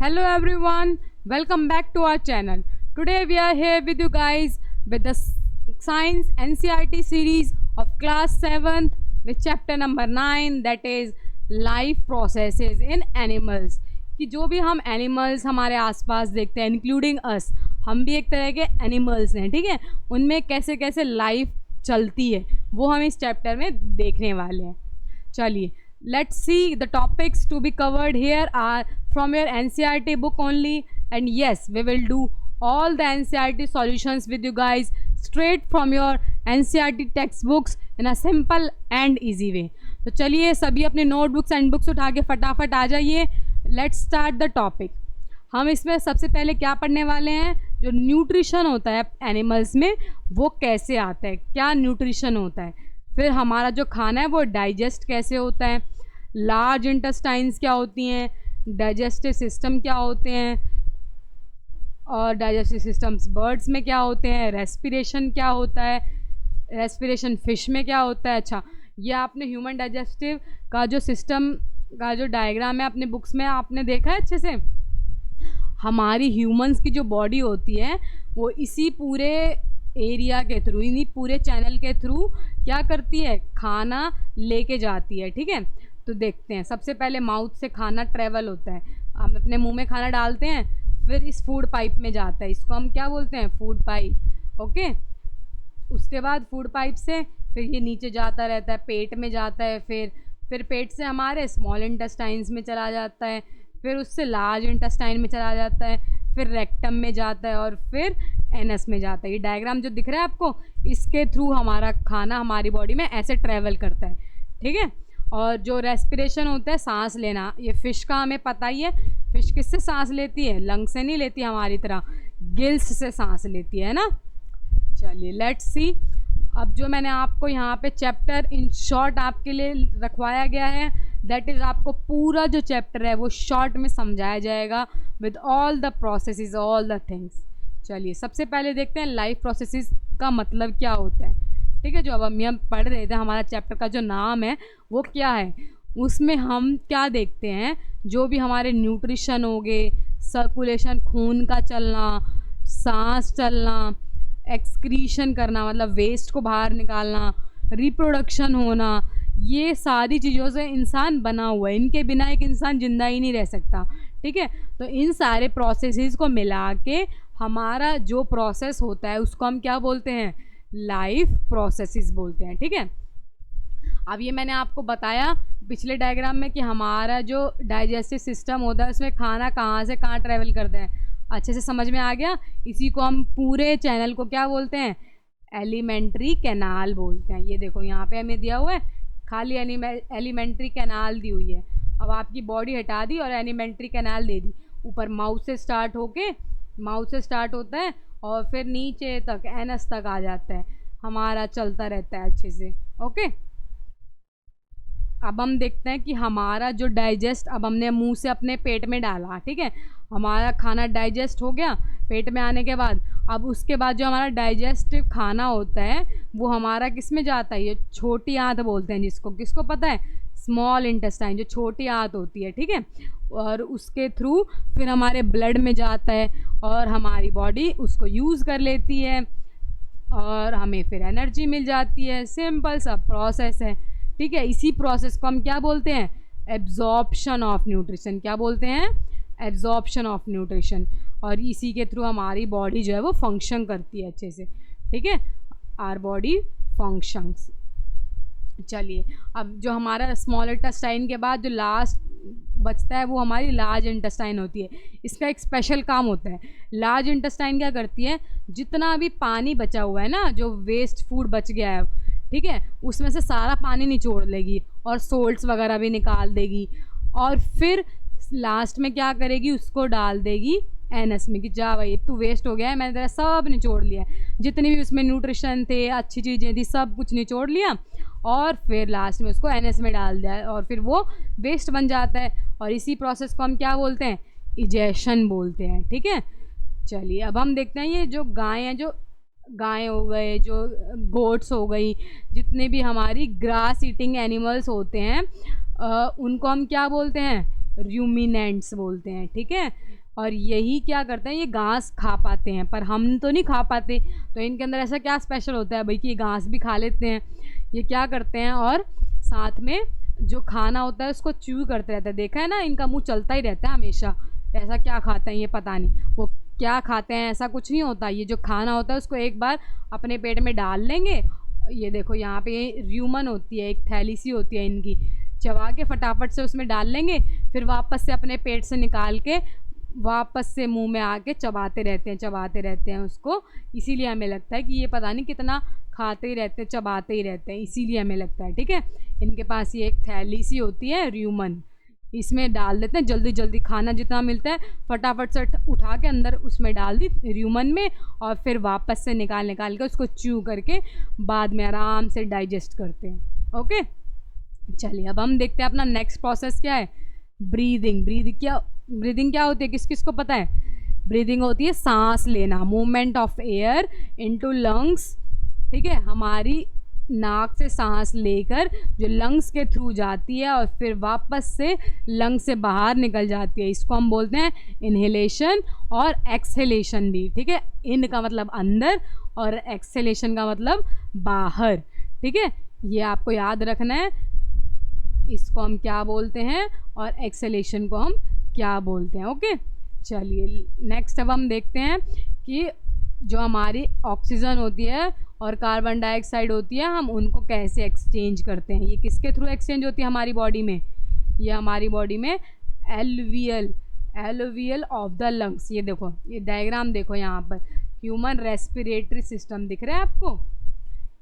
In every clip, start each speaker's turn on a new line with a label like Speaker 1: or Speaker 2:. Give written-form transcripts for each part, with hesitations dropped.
Speaker 1: Hello everyone, welcome back to our channel. Today we are here with you guys with the Science NCERT series of class 7th with chapter number 9, that is life processes in animals. कि जो भी हम animals हमारे आसपास देखते हैं including अस, हम भी एक तरह के एनिमल्स हैं, ठीक है। उनमें कैसे कैसे लाइफ चलती है वो हम इस चैप्टर में देखने वाले हैं। चलिए, let's see the topics to be covered here are from your NCERT book only, and yes, we will do all the NCERT solutions with you guys straight from your NCERT textbooks in a simple and easy way. तो चलिए सभी अपने notebooks and books उठा के फटाफट आ जाइए। Let's start the topic. हम इसमें सबसे पहले क्या पढ़ने वाले हैं, जो न्यूट्रिशन होता है एनिमल्स में वो कैसे आता है, क्या न्यूट्रिशन होता है, फिर हमारा जो खाना है वो डाइजेस्ट कैसे होता है, लार्ज इंटेस्टाइन्स क्या होती हैं, डाइजेस्टिव सिस्टम क्या होते हैं, और डाइजेस्टिव सिस्टम्स बर्ड्स में क्या होते हैं, रेस्पिरेशन क्या होता है, रेस्पिरेशन फिश में क्या होता है। अच्छा, ये आपने ह्यूमन डाइजेस्टिव का जो सिस्टम का जो डायग्राम है अपने बुक्स में आपने देखा है अच्छे से। हमारी ह्यूमंस की जो बॉडी होती है वो इसी पूरे एरिया के थ्रू, इन्हीं पूरे चैनल के थ्रू क्या करती है, खाना लेके जाती है, ठीक है। तो देखते हैं, सबसे पहले माउथ से खाना ट्रेवल होता है, हम अपने मुंह में खाना डालते हैं, फिर इस फूड पाइप में जाता है, इसको हम क्या बोलते हैं, फूड पाइप, ओके। उसके बाद फूड पाइप से फिर ये नीचे जाता रहता है, पेट में जाता है, फिर पेट से हमारे स्मॉल इंटेस्टाइन्स में चला जाता है, फिर उससे लार्ज इंटेस्टाइन में चला जाता है, फिर रेक्टम में जाता है और फिर एनस में जाता है। ये डायग्राम जो दिख रहा है आपको, इसके थ्रू हमारा खाना हमारी बॉडी में ऐसे ट्रैवल करता है, ठीक है। और जो रेस्पिरेशन होता है, सांस लेना, ये फ़िश का हमें पता ही है। फ़िश किससे सांस लेती है, लंग से नहीं लेती हमारी तरह, गिल्स से सांस लेती है ना। चलिए लेट्स सी। अब जो मैंने आपको यहाँ पे चैप्टर इन शॉर्ट आपके लिए रखवाया गया है, दैट इज़ आपको पूरा जो चैप्टर है वो शॉर्ट में समझाया जाएगा with all the processes, all the things. चलिए सबसे पहले देखते हैं लाइफ प्रोसेसेस का मतलब क्या होता है, ठीक है। जो अब हम पढ़ रहे थे, हमारा चैप्टर का जो नाम है वो क्या है, उसमें हम क्या देखते हैं, जो भी हमारे न्यूट्रिशन हो गए, सर्कुलेशन, खून का चलना, सांस चलना, एक्सक्रीशन करना मतलब वेस्ट को बाहर निकालना, रिप्रोडक्शन होना, ये सारी चीज़ों से इंसान बना हुआ है, इनके बिना एक इंसान ज़िंदा ही नहीं रह सकता, ठीक है। तो इन सारे प्रोसेसेस को मिला के हमारा जो प्रोसेस होता है उसको हम क्या बोलते हैं, लाइफ प्रोसेसेस बोलते हैं, ठीक है। अब ये मैंने आपको बताया पिछले डायग्राम में कि हमारा जो डाइजेस्टिव सिस्टम होता है उसमें खाना कहाँ से कहाँ ट्रैवल करता है, अच्छे से समझ में आ गया। इसी को हम पूरे चैनल को क्या बोलते हैं, एलिमेंट्री कैनाल बोलते हैं। ये देखो यहाँ पे हमें दिया हुआ है, खाली एलिमेंट्री कैनाल दी हुई है। अब आपकी बॉडी हटा दी और एलिमेंट्री कैनाल दे दी, ऊपर माउथ से स्टार्ट होता है और फिर नीचे तक एनस तक आ जाता है, हमारा चलता रहता है अच्छे से, ओके। अब हम देखते हैं कि हमारा जो डाइजेस्ट, अब हमने मुंह से अपने पेट में डाला, ठीक है, हमारा खाना डाइजेस्ट हो गया पेट में आने के बाद। अब उसके बाद जो हमारा डाइजेस्टिव खाना होता है वो हमारा किस में जाता है, ये छोटी आंत बोलते हैं जिसको, किसको पता है, स्मॉल इंटेस्टाइन, जो छोटी आंत होती है, ठीक है। और उसके थ्रू फिर हमारे ब्लड में जाता है और हमारी बॉडी उसको यूज़ कर लेती है और हमें फिर एनर्जी मिल जाती है। सिंपल सा प्रोसेस है, ठीक है। इसी प्रोसेस को हम क्या बोलते हैं, एब्जॉर्प्शन ऑफ न्यूट्रिशन। क्या बोलते हैं, एब्जॉर्प्शन ऑफ न्यूट्रिशन। और इसी के थ्रू हमारी बॉडी जो है वो फंक्शन करती है अच्छे से, ठीक है, आवर बॉडी फंक्शंस। चलिए, अब जो हमारा स्मॉल इंटेस्टाइन के बाद जो लास्ट बचता है वो हमारी लार्ज इंटेस्टाइन होती है। इसका एक स्पेशल काम होता है। लार्ज इंटेस्टाइन क्या करती है, जितना भी पानी बचा हुआ है ना, जो वेस्ट फूड बच गया है, ठीक है, उसमें से सारा पानी निचोड़ लेगी और सोल्ट्स वगैरह भी निकाल देगी, और फिर लास्ट में क्या करेगी, उसको डाल देगी एनस में कि जा भाई तू वेस्ट हो गया है, मैंने तेरा सब निचोड़ लिया है, जितनी भी उसमें न्यूट्रिशन थे, अच्छी चीज़ें थी, सब कुछ निचोड़ लिया और फिर लास्ट में उसको एनएस में डाल दिया और फिर वो वेस्ट बन जाता है। और इसी प्रोसेस को हम क्या बोलते हैं, इजेशन बोलते हैं, ठीक है। चलिए अब हम देखते हैं, ये जो गाय हैं, जो गाय हो गए, जो गोट्स हो गई, जितने भी हमारी ग्रास ईटिंग एनिमल्स होते हैं उनको हम क्या बोलते हैं, रूमिनेंट्स बोलते हैं, ठीक है। और यही क्या करते हैं, ये घास खा पाते हैं, पर हम तो नहीं खा पाते। तो इनके अंदर ऐसा क्या स्पेशल होता है भाई कि ये घास भी खा लेते हैं। ये क्या करते हैं और साथ में जो खाना होता है उसको च्यू करते रहते हैं। देखा है ना, इनका मुंह चलता ही रहता है हमेशा। ऐसा क्या खाते हैं ये पता नहीं, वो क्या खाते हैं ऐसा कुछ नहीं होता। ये जो खाना होता है उसको एक बार अपने पेट में डाल लेंगे। ये देखो यहाँ पे र्यूमन होती है, एक थैली सी होती है इनकी, चबा के फटाफट से उसमें डाल लेंगे, फिर वापस से अपने पेट से निकाल के वापस से मुंह में आके चबाते रहते हैं उसको। इसीलिए हमें लगता है कि ये पता नहीं कितना खाते ही रहते हैं, चबाते ही रहते हैं, इसीलिए हमें लगता है, ठीक है। इनके पास ये एक थैली सी होती है र्यूमन, इसमें डाल देते हैं जल्दी जल्दी, खाना जितना मिलता है फटाफट से उठा के अंदर उसमें डाल दी र्यूमन में, और फिर वापस से निकाल के उसको च्यू करके बाद में आराम से डाइजेस्ट करते हैं। ओके, चलिए अब हम देखते हैं अपना नेक्स्ट प्रोसेस क्या है, ब्रीदिंग। ब्रीदिंग क्या होती है, किस किस को पता है? ब्रीदिंग होती है सांस लेना, movement of air into lungs, ठीक है। हमारी नाक से सांस लेकर जो लंग्स के थ्रू जाती है और फिर वापस से लंग्स से बाहर निकल जाती है, इसको हम बोलते हैं इन्हेलेशन और एक्सहेलेशन भी, ठीक है। इन का मतलब अंदर और एक्सहेलेशन का मतलब बाहर, ठीक है। ये आपको याद रखना है, इसको हम क्या बोलते हैं और एक्सहेलेशन को हम क्या बोलते हैं। ओके, चलिए नेक्स्ट अब हम देखते हैं कि जो हमारी ऑक्सीजन होती है और कार्बन डाइऑक्साइड होती है, हम उनको कैसे एक्सचेंज करते हैं। ये किसके थ्रू एक्सचेंज होती है हमारी बॉडी में? ये हमारी बॉडी में एलुवियल ऑफ द लंग्स। ये देखो, ये डायग्राम देखो यहाँ पर, ह्यूमन रेस्पिरेटरी सिस्टम दिख रहा है आपको,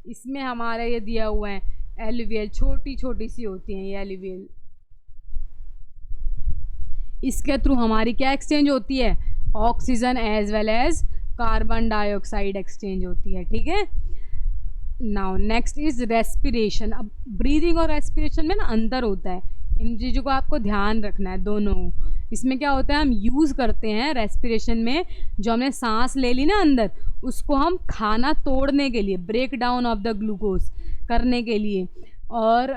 Speaker 1: इसमें हमारा ये दिया हुआ है एलुवियल, छोटी छोटी सी होती हैं ये एलुवियल। इसके थ्रू हमारी क्या एक्सचेंज होती है? Oxygen as well as carbon dioxide exchange होती है, ठीक है। Now next is respiration. अब ब्रीदिंग और रेस्पिरेशन में ना अंतर होता है, इन चीज़ों को आपको ध्यान रखना है दोनों। इसमें क्या होता है, हम यूज़ करते हैं रेस्पिरेशन में, जो हमने सांस ले ली ना अंदर, उसको हम खाना तोड़ने के लिए, break down of the glucose करने के लिए, और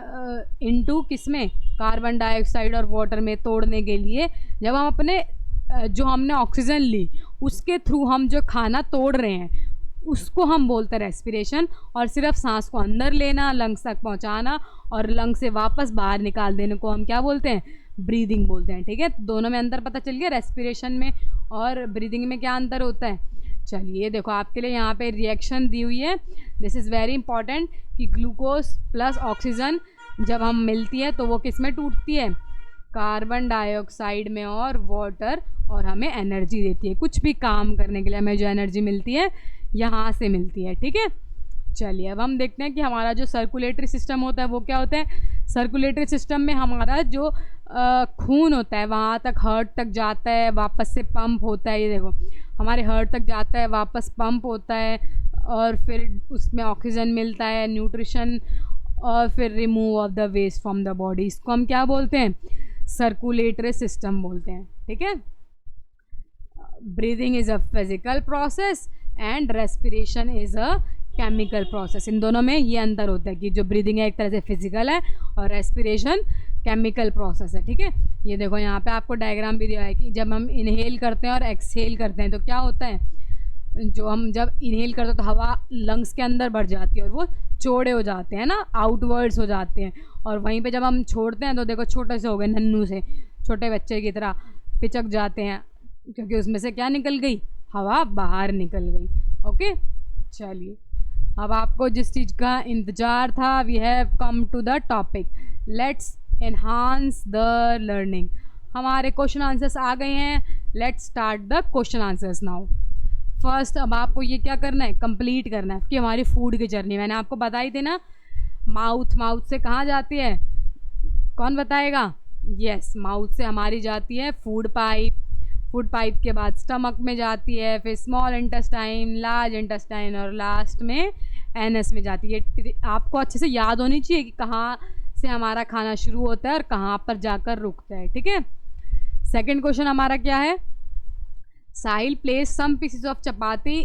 Speaker 1: इनटू किस में? कार्बन डाइऑक्साइड और वाटर में तोड़ने के लिए। जब हम अपने जो हमने ऑक्सीजन ली उसके थ्रू हम जो खाना तोड़ रहे हैं उसको हम बोलते हैं रेस्पिरेशन, और सिर्फ सांस को अंदर लेना, लंग्स तक पहुंचाना और लंग्स से वापस बाहर निकाल देने को हम क्या बोलते हैं? ब्रीदिंग बोलते हैं, ठीक है। तो दोनों में अंतर पता चल गया, रेस्पिरेशन में और ब्रीदिंग में क्या अंतर होता है। चलिए देखो, आपके लिए यहाँ पे रिएक्शन दी हुई है, दिस इज़ वेरी इंपॉर्टेंट, कि ग्लूकोज प्लस ऑक्सीजन जब हम मिलती है तो वो किस में टूटती है? कार्बन डाइऑक्साइड में और वाटर, और हमें एनर्जी देती है। कुछ भी काम करने के लिए हमें जो एनर्जी मिलती है यहाँ से मिलती है, ठीक है। चलिए अब हम देखते हैं कि हमारा जो सर्कुलेटरी सिस्टम होता है वो क्या होता है। सर्कुलेटरी सिस्टम में हमारा जो खून होता है वहाँ तक, हार्ट तक जाता है, वापस से पंप होता है। ये देखो, हमारे हार्ट तक जाता है, वापस पंप होता है, और फिर उसमें ऑक्सीजन मिलता है, न्यूट्रिशन, और फिर remove of the waste from the body. इसको हम क्या बोलते हैं? सर्कुलेटरी सिस्टम बोलते हैं, ठीक है। Breathing is a physical process and respiration is a chemical process. इन दोनों में ये अंतर होता है कि जो ब्रीदिंग है एक तरह से फिजिकल है और रेस्पिरेशन केमिकल प्रोसेस है, ठीक है। ये देखो यहाँ पे आपको डायग्राम भी दिया है कि जब हम इनहेल करते हैं और एक्सहेल करते हैं तो क्या होता है, जो हम जब इनहेल करते हैं तो हवा लंग्स के अंदर बढ़ जाती है और वो चौड़े हो जाते हैं ना, आउटवर्ड्स हो जाते हैं, और वहीं पे जब हम छोड़ते हैं तो देखो छोटे से हो गए, नन्नू से, छोटे बच्चे की तरह पिचक जाते हैं, क्योंकि उसमें से क्या निकल गई? हवा बाहर निकल गई। ओके, चलिए अब आपको जिस चीज़ का इंतज़ार था, we have come to the topic, let's enhance the learning. हमारे क्वेश्चन आंसर्स आ गए हैं, let's start the question answers now. First, अब आपको ये क्या करना है? कंप्लीट करना है कि हमारी फूड की जर्नी, मैंने आपको बताई थी ना, माउथ से कहाँ जाती है? कौन बताएगा? यस, माउथ से हमारी जाती है फूड पाइप के बाद स्टमक में जाती है, फिर स्मॉल इंटेस्टाइन, लार्ज इंटेस्टाइन, और लास्ट में एनस में जाती है। आपको अच्छे से याद होनी चाहिए कि कहाँ से हमारा खाना शुरू होता है और कहाँ पर जाकर रुकता है, ठीक है। सेकंड क्वेश्चन हमारा क्या है? Sahil place some pieces of chapati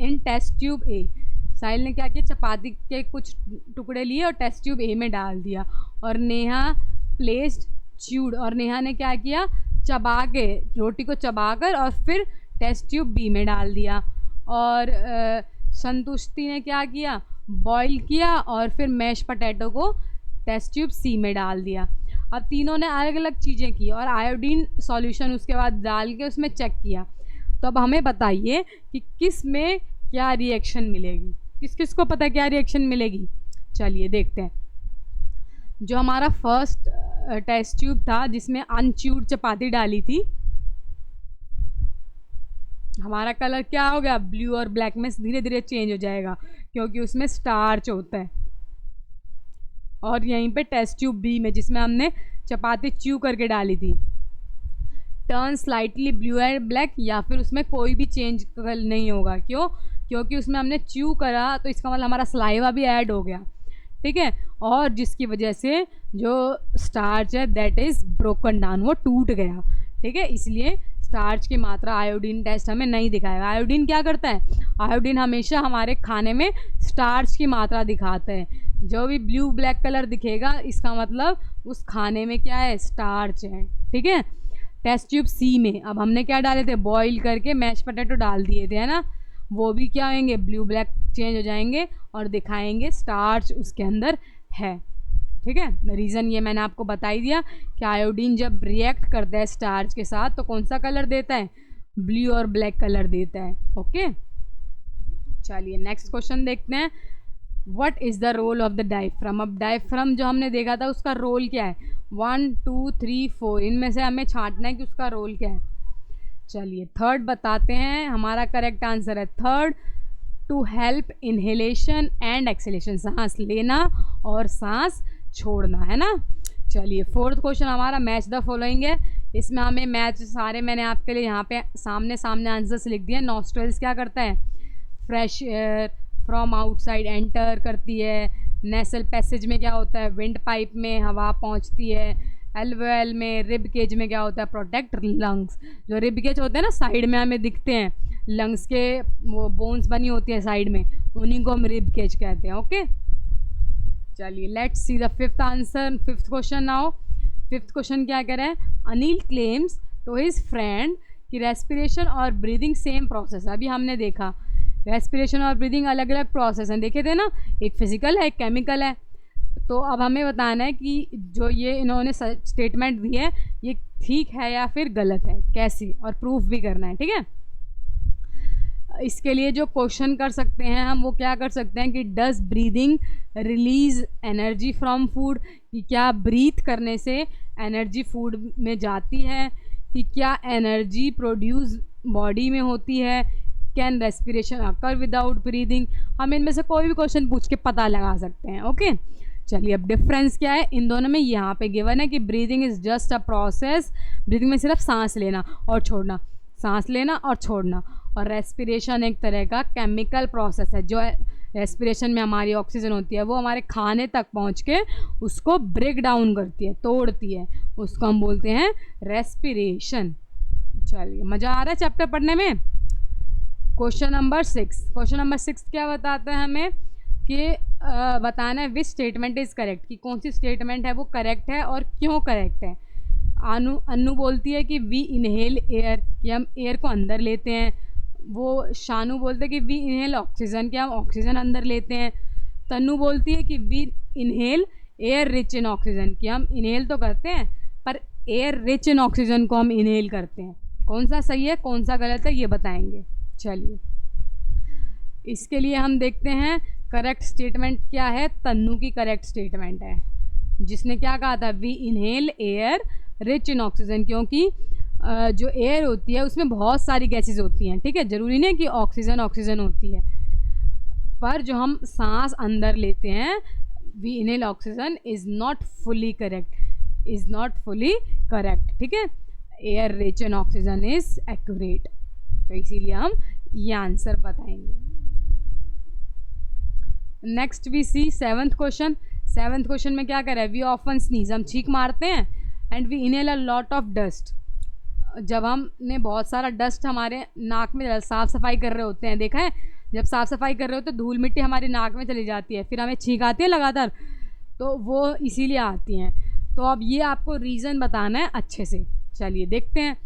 Speaker 1: in test tube A. Sahil ने क्या किया? चपाती के कुछ टुकड़े लिए और टेस्ट ट्यूब ए में डाल दिया, और नेहा प्लेस्ड च्यूड, और नेहा ने क्या किया, चबा के, रोटी को चबाकर और फिर टेस्ट ट्यूब बी में डाल दिया। और संतुष्टि ने क्या किया, बॉईल किया और फिर मैश पोटैटो को टेस्ट ट्यूब सी में डाल दिया। अब तीनों ने अलग अलग चीज़ें की और आयोडीन सॉल्यूशन उसके बाद डाल के उसमें चेक किया। तो अब हमें बताइए कि किस में क्या रिएक्शन मिलेगी, किस किस को पता है क्या रिएक्शन मिलेगी। चलिए देखते हैं। जो हमारा फर्स्ट टेस्ट ट्यूब था जिसमें अनच्यूड चपाती डाली थी, हमारा कलर क्या हो गया, ब्लू और ब्लैक में धीरे धीरे चेंज हो जाएगा क्योंकि उसमें स्टार्च होता है। और यहीं पे टेस्ट ट्यूब बी में जिसमें हमने चपाती च्यू करके डाली थी, turn slightly blue and black, या फिर उसमें कोई भी चेंज नहीं होगा। क्यों, क्योंकि उसमें हमने च्यू करा तो इसका मतलब हमारा सलाइवा भी ऐड हो गया, ठीक है। और जिसकी वजह से जो स्टार्च है दैट इज़ ब्रोकन डाउन, वो टूट गया, ठीक है। इसलिए स्टार्च की मात्रा आयोडीन टेस्ट हमें नहीं दिखाएगा। आयोडीन क्या करता है, आयोडीन हमेशा हमारे खाने में स्टार्च की मात्रा दिखाता है। जो भी ब्लू ब्लैक कलर दिखेगा इसका मतलब उस खाने में क्या है, स्टार्च है, ठीक है। टेस्ट ट्यूब सी में अब हमने क्या डाले थे, बॉईल करके मैश पोटैटो डाल दिए थे, है ना। वो भी क्या होंगे, ब्लू ब्लैक चेंज हो जाएंगे और दिखाएंगे स्टार्च उसके अंदर है, ठीक है। रीज़न ये मैंने आपको बता ही दिया कि आयोडीन जब रिएक्ट करता है स्टार्च के साथ तो कौन सा कलर देता है, ब्लू और ब्लैक कलर देता है, ओके। चलिए नेक्स्ट क्वेश्चन देखते हैं। What is the role of the diaphragm. अब डायफ्राम जो हमने देखा था उसका रोल क्या है, 1 2 3 4 इनमें से हमें छांटना है कि उसका रोल क्या है। चलिए थर्ड बताते हैं, हमारा करेक्ट आंसर है third, to help inhalation and exhalation, सांस लेना और सांस छोड़ना, है ना। चलिए फोर्थ क्वेश्चन हमारा मैच द फॉलोइंग है। इसमें हमें मैच सारे मैंने आपके लिए यहाँ पे सामने सामने आंसर्स लिख दिए। नॉस्ट्रल्स क्या करता है, fresh air from outside enter करती है। नेसल पैसेज में क्या होता है, विंड पाइप में हवा पहुँचती है। एल्वेल में, रिब केज में क्या होता है, प्रोटेक्ट लंग्स। जो रिब केज होते हैं ना साइड में हमें दिखते हैं, लंग्स के वो बोन्स बनी होती है साइड में, उन्हीं को हम रिब केज कहते हैं, ओके। चलिए let's see the fifth answer, fifth question now. Fifth question क्या कह रहा है, Anil claims to his friend कि रेस्पिरेशन और ब्रीदिंग सेम प्रोसेस। अभी हमने देखा रेस्पिरेशन और ब्रीदिंग अलग अलग प्रोसेस हैं, देखे थे ना, एक फिजिकल है एक केमिकल है। तो अब हमें बताना है कि जो ये इन्होंने स्टेटमेंट दी है ये ठीक है या फिर गलत है, कैसी, और प्रूफ भी करना है, ठीक है। इसके लिए जो क्वेश्चन कर सकते हैं हम, वो क्या कर सकते हैं कि does breathing release energy from food, कि क्या ब्रीथ करने से एनर्जी फूड में जाती है, कि क्या एनर्जी प्रोड्यूस बॉडी में होती है, can respiration occur without breathing. हम इनमें से कोई भी क्वेश्चन पूछ के पता लगा सकते हैं, ओके। चलिए अब डिफरेंस क्या है इन दोनों में, यहाँ पे गिवन है कि breathing is just a process, breathing में सिर्फ सांस लेना और छोड़ना, सांस लेना और छोड़ना। और रेस्पिरेशन एक तरह का केमिकल प्रोसेस है। जो रेस्पिरेशन में हमारी ऑक्सीजन होती है वो हमारे खाने तक पहुँच के उसको ब्रेक डाउन करती है, तोड़ती है, उसको हम बोलते हैं रेस्पिरेशन। चलिए मज़ा आ रहा है चैप्टर पढ़ने में। क्वेश्चन नंबर 6, क्वेश्चन नंबर 6 क्या बताता है हमें कि बताना है विच स्टेटमेंट इज़ करेक्ट, कि कौन सी स्टेटमेंट है वो करेक्ट है और क्यों करेक्ट है। अन्नू बोलती है कि वी इनहेल एयर, कि हम एयर को अंदर लेते हैं। वो शानू बोलते हैं कि वी इनहेल ऑक्सीजन, कि हम ऑक्सीजन अंदर लेते हैं। तन्नू बोलती है कि we inhale air rich in oxygen, कि हम इनहेल तो करते हैं पर एयर रिच इन ऑक्सीजन को हम इनहेल करते हैं। कौन सा सही है कौन सा गलत है ये बताएंगे। चलिए इसके लिए हम देखते हैं करेक्ट स्टेटमेंट क्या है। तन्नू की करेक्ट स्टेटमेंट है, जिसने क्या कहा था, we inhale air rich in oxygen, क्योंकि जो एयर होती है उसमें बहुत सारी गैसेस होती हैं, ठीक है। ज़रूरी नहीं कि ऑक्सीजन ऑक्सीजन होती है, पर जो हम सांस अंदर लेते हैं we inhale oxygen is not fully correct, is not fully correct, ठीक है। Air rich in oxygen is accurate, तो इसीलिए हम ये आंसर बताएंगे। Next we see seventh question. Seventh question में क्या कर रहा है, वी ऑफन स्नीज, हम छींक मारते हैं, and we inhale a lot of dust, जब हमने बहुत सारा डस्ट हमारे नाक में, साफ़ सफाई कर रहे होते हैं, देखा है जब साफ़ सफाई कर रहे होते हैं धूल मिट्टी हमारी नाक में चली जाती है, फिर हमें छींक आती है लगातार, तो वो इसीलिए आती हैं। तो अब ये आपको रीज़न बताना है अच्छे से। चलिए देखते हैं।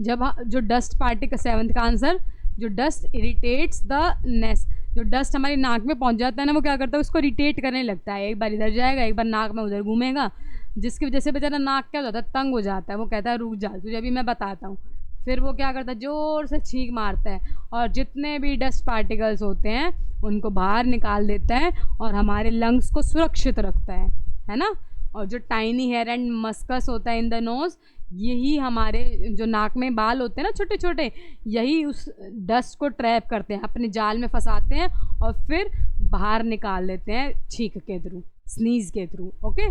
Speaker 1: जब जो डस्ट पार्टिकल, 7th का आंसर, जो डस्ट इरिटेट्स द नेस, जो डस्ट हमारी नाक में पहुंच जाता है ना, वो क्या करता है, उसको इरिटेट करने लगता है। एक बार इधर जाएगा, एक बार नाक में उधर घूमेगा, जिसकी वजह से बेचारा नाक क्या हो जाता है, तंग हो जाता है। वो कहता है रुक जा, तुझे अभी मैं बताता हूँ। फिर वो क्या करता है, ज़ोर से छींक मारता है और जितने भी डस्ट पार्टिकल्स होते हैं उनको बाहर निकाल देता है और हमारे लंग्स को सुरक्षित रखता है ना। और जो टाइनी हेयर एंड मस्कस होता है इन द नोज़, यही हमारे जो नाक में बाल होते हैं ना छोटे छोटे, यही उस डस्ट को ट्रैप करते हैं, अपने जाल में फंसाते हैं और फिर बाहर निकाल देते हैं छींक के थ्रू, स्नीज़ के थ्रू। ओके,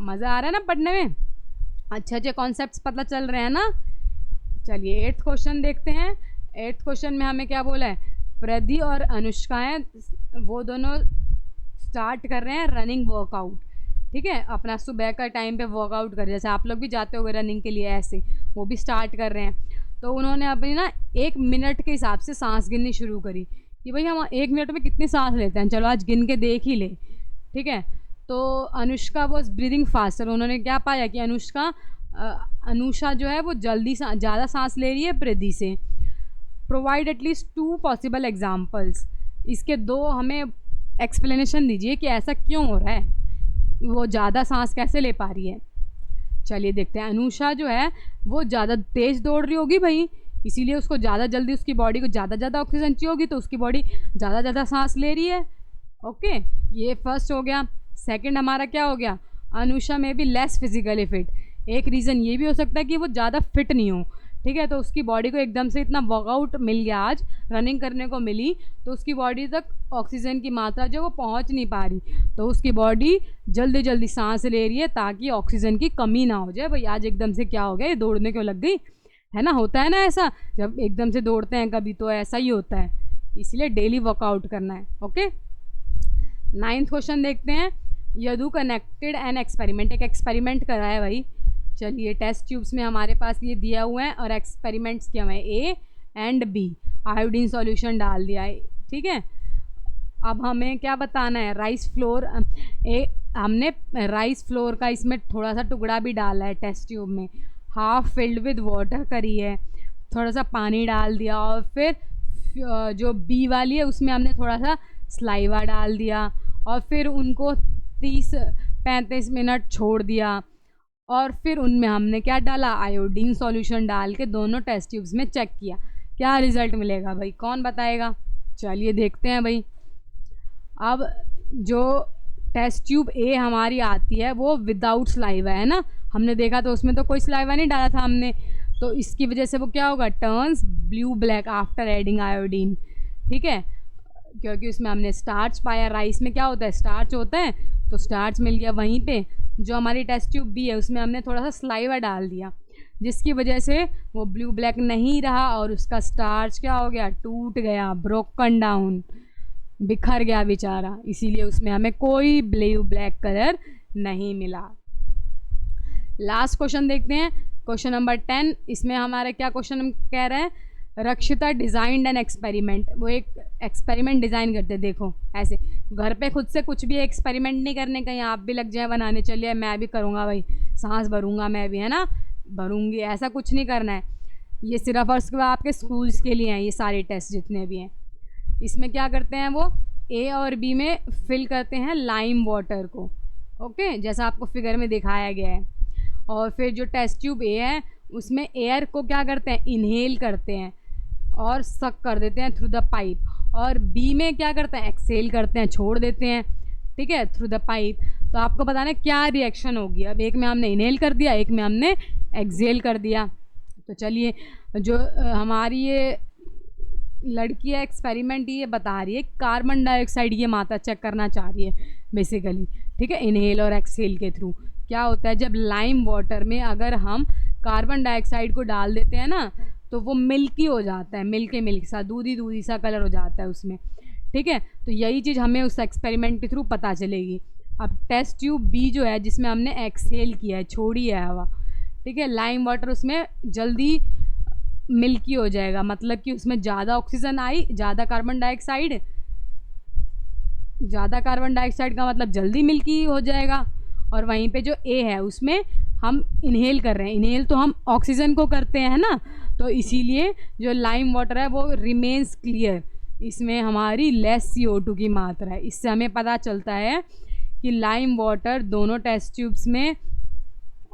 Speaker 1: मज़ा आ रहा है ना पढ़ने में? अच्छे अच्छे कॉन्सेप्ट्स पता चल रहे हैं ना। चलिए 8th क्वेश्चन देखते हैं। 8th क्वेश्चन में हमें क्या बोला है, प्रदि और अनुष्काएँ वो दोनों स्टार्ट कर रहे हैं रनिंग वर्कआउट। ठीक है, अपना सुबह का टाइम पे वर्कआउट कर, जैसे आप लोग भी जाते हो रनिंग के लिए, ऐसे वो भी स्टार्ट कर रहे हैं। तो उन्होंने अपनी ना 1 मिनट के हिसाब से सांस गिननी शुरू करी कि भाई हम 1 मिनट में कितनी सांस लेते हैं, चलो आज गिन के देख ही ले। ठीक है, तो अनुष्का वॉज ब्रीदिंग फास्टर। उन्होंने क्या पाया कि अनुषा जो है वो जल्दी ज़्यादा सांस ले रही है प्रदि से। प्रोवाइड एटलीस्ट 2 पॉसिबल एग्जाम्पल्स, इसके 2 हमें एक्सप्लेनेशन दीजिए कि ऐसा क्यों हो रहा है, वो ज़्यादा सांस कैसे ले पा रही है। चलिए देखते हैं। अनुषा जो है वो ज़्यादा तेज़ दौड़ रही होगी भाई, इसीलिए उसको ज़्यादा जल्दी, उसकी बॉडी को ज़्यादा ऑक्सीजन चाहिए होगी, तो उसकी बॉडी ज़्यादा सांस ले रही है। ओके, ये फर्स्ट हो गया। सेकंड हमारा क्या हो गया, अनुषा में भी लेस फिजिकली फिट। एक रीज़न ये भी हो सकता है कि वो ज़्यादा फिट नहीं हो। ठीक है, तो उसकी बॉडी को एकदम से इतना वर्कआउट मिल गया, आज रनिंग करने को मिली, तो उसकी बॉडी तक ऑक्सीजन की मात्रा जो वो पहुंच नहीं पा रही, तो उसकी बॉडी जल्दी सांस ले रही है ताकि ऑक्सीजन की कमी ना हो जाए। भाई आज एकदम से क्या हो गया, ये दौड़ने क्यों लग गई, है ना, होता है ना ऐसा, जब एकदम से दौड़ते हैं कभी तो ऐसा ही होता है, इसलिए डेली वर्कआउट करना है। ओके, 9th क्वेश्चन देखते हैं। यदु कनेक्टेड एन एक्सपेरिमेंट, एक एक्सपेरिमेंट करा है भाई। चलिए टेस्ट ट्यूब्स में हमारे पास ये दिया हुआ है और एक्सपेरिमेंट्स किया हुआ है, A and B, iodine solution डाल दिया है। ठीक है, अब हमें क्या बताना है, राइस फ्लोर, हमने राइस फ्लोर का इसमें थोड़ा सा टुकड़ा भी डाला है टेस्ट ट्यूब में, हाफ फिल्ड विद वाटर करी है, थोड़ा सा पानी डाल दिया, और फिर जो बी वाली है उसमें हमने थोड़ा सा स्लाइवा डाल दिया, और फिर उनको 30-35 मिनट छोड़ दिया, और फिर उनमें हमने क्या डाला, आयोडीन सॉल्यूशन डाल के दोनों टेस्ट ट्यूब्स में चेक किया। क्या रिज़ल्ट मिलेगा भाई, कौन बताएगा? चलिए देखते हैं भाई। अब जो टेस्ट ट्यूब ए हमारी आती है वो विदाउट स्लाइवा है ना, हमने देखा तो उसमें तो कोई स्लाइवा नहीं डाला था हमने, तो इसकी वजह से वो क्या होगा, turns blue black after adding iodine. ठीक है, क्योंकि उसमें हमने स्टार्च पाया, राइस में क्या होता है, स्टार्च होता है, तो स्टार्च मिल गया। वहीं पे जो हमारी टेस्ट ट्यूब बी है उसमें हमने थोड़ा सा स्लाइवा डाल दिया, जिसकी वजह से वो ब्लू ब्लैक नहीं रहा और उसका स्टार्च क्या हो गया, टूट गया, ब्रोकन डाउन, बिखर गया बेचारा, इसीलिए उसमें हमें कोई ब्लू ब्लैक कलर नहीं मिला। लास्ट क्वेश्चन देखते हैं, क्वेश्चन नंबर 10। इसमें हमारा क्या क्वेश्चन हम कह रहे हैं, रक्षिता डिज़ाइंड एन एक्सपेरिमेंट। वो एक एक्सपेरिमेंट डिज़ाइन करते, देखो ऐसे घर पे खुद से कुछ भी एक्सपेरिमेंट नहीं करने, कहीं आप भी लग जाए बनाने, चलिए मैं भी करूँगा भाई, सांस भरूँगा मैं भी, है ना, भरूँगी, ऐसा कुछ नहीं करना है। ये सिर्फ और सिर्फ आपके स्कूल्स के लिए हैं ये सारे टेस्ट जितने भी हैं। इसमें क्या करते हैं, वो ए और बी में फिल करते हैं लाइम वाटर को, ओके, जैसा आपको फिगर में दिखाया गया है। और फिर जो टेस्ट ट्यूब ए है उसमें एयर को क्या करते हैं, इनहेल करते हैं और सक कर देते हैं थ्रू द पाइप, और बी में क्या करते हैं, एक्सेल करते हैं, छोड़ देते हैं, ठीक है, थ्रू द पाइप। तो आपको बताना है क्या रिएक्शन होगी। अब एक में हमने इनहेल कर दिया, एक में हमने एक्सेल कर दिया। तो चलिए, जो हमारी ये लड़की है एक्सपेरिमेंट ये बता रही है कार्बन डाइऑक्साइड की मात्रा चेक करना चाह रही है बेसिकली, ठीक है, इनहेल और एक्सेल के थ्रू। क्या होता है, जब लाइम वाटर में अगर हम कार्बन डाइऑक्साइड को डाल देते हैं ना, तो वो मिल्की हो जाता है, मिल्क सा, दूधी सा कलर हो जाता है उसमें, ठीक है। तो यही चीज़ हमें उस एक्सपेरिमेंट के थ्रू पता चलेगी। अब टेस्ट ट्यूब बी जो है जिसमें हमने एक्सेल किया है, छोड़ी है हवा, ठीक है, लाइम वाटर उसमें जल्दी मिल्की हो जाएगा, मतलब कि उसमें ज़्यादा ऑक्सीजन आई, ज़्यादा कार्बन डाइऑक्साइड का मतलब जल्दी मिल्की हो जाएगा। और वहीं पे जो ए है उसमें हम इनहेल कर रहे हैं। इनहेल तो हम ऑक्सीजन को करते हैं ना, तो इसीलिए जो लाइम वाटर है वो रिमेन्स क्लियर, इसमें हमारी लेस CO2 की मात्रा है। इससे हमें पता चलता है कि लाइम वाटर दोनों टेस्ट ट्यूब्स में,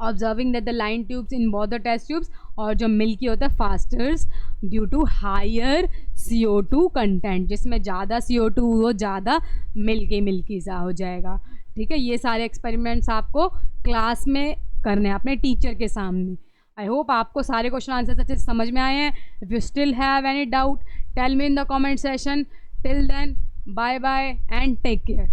Speaker 1: observing that the line tubes in both the test tubes, और जो मिल्की होता है fasters due to higher CO2 content, जिसमें ज़्यादा CO2 वो ज़्यादा मिल्की सा हो जाएगा। ठीक है, ये सारे एक्सपेरिमेंट्स आपको क्लास में करने हैं अपने टीचर के सामने। आई होप आपको सारे क्वेश्चन आंसर अच्छे से समझ में आए हैं। If you still have any doubt tell me in the comment session. Till then bye bye and take care.